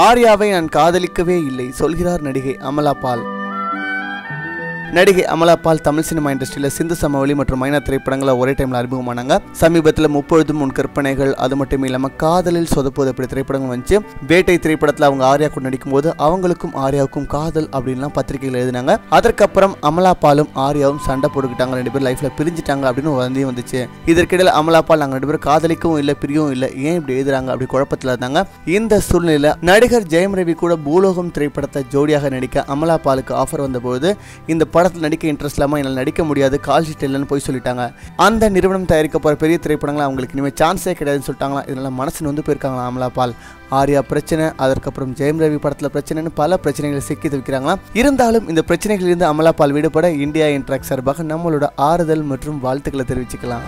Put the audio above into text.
ஆர்யாவை நான் காதலிக்கவே இல்லை சொல்கிறார் நடிகை அமலா பால். நடிகை அமலா பால் தமிழ் சினிமா இண்டஸ்ட்ரியில் சிந்து சமவெளி மற்றும் மைனா திரைப்படங்களை ஒரே டைமில் அறிமுகமானாங்க. சமீபத்தில் 30 முன் கற்பனைகள், அது மட்டும் இல்லாமல் காதலில் சொதப்புவது அப்படி திரைப்படங்கள் வந்துச்சு. வேட்டை திரைப்படத்தில் அவங்க ஆர்யா கூட நடிக்கும் போது அவங்களுக்கும் ஆர்யாவுக்கும் காதல் அப்படின்லாம் பத்திரிகைகள் எழுதினாங்க. அதற்கப்புறம் அமலா பாலும் ஆர்யாவும் சண்டை போட்டுக்கிட்டாங்க, 2 பேரும் லைஃப்ல பிரிஞ்சுட்டாங்க அப்படின்னு வந்தியும் வந்துச்சு. இதற்கிடையில் அமலா பால் நாங்கள் 2 பேரும் காதலிக்கவும் இல்லை பிரியவும் இல்லை, ஏன் இப்படி எழுதுறாங்க அப்படி குழப்பத்தில் இருந்தாங்க. இந்த சூழ்நிலையில் நடிகர் ஜெயம் ரவி கூட பூலோகம் திரைப்படத்தை ஜோடியாக நடிக்க அமலா பாலுக்கு ஆஃபர் வந்தபோது இந்த படத்தில் நடிக்க இன்ட்ரெஸ்ட் இல்லாமல் என்னால் நடிக்க முடியாது, கால் ஷீட் இல்லைன்னு போய் சொல்லிட்டாங்க. அந்த நிறுவனம் தயாரிக்க போகிற பெரிய திரைப்படங்கள் அவங்களுக்கு இனிமேல் சான்ஸே கிடையாதுன்னு சொல்லிட்டாங்களா. இதனால மனசு வந்து போயிருக்காங்களா அமலா பால். ஆர்யா பிரச்சனை, அதற்கப்புறம் ஜெயம் ரவி படத்தில் பிரச்சனைன்னு பல பிரச்சனைகளை சிக்கி தவிக்கிறாங்களாம். இருந்தாலும் இந்த பிரச்சனைகளிலிருந்து அமலா பால் விடுபட இந்தியா இன்ட்ராக்ட் சார்பாக நம்மளோட ஆறுதல் மற்றும் வாழ்த்துக்களை தெரிவிச்சுக்கலாம்.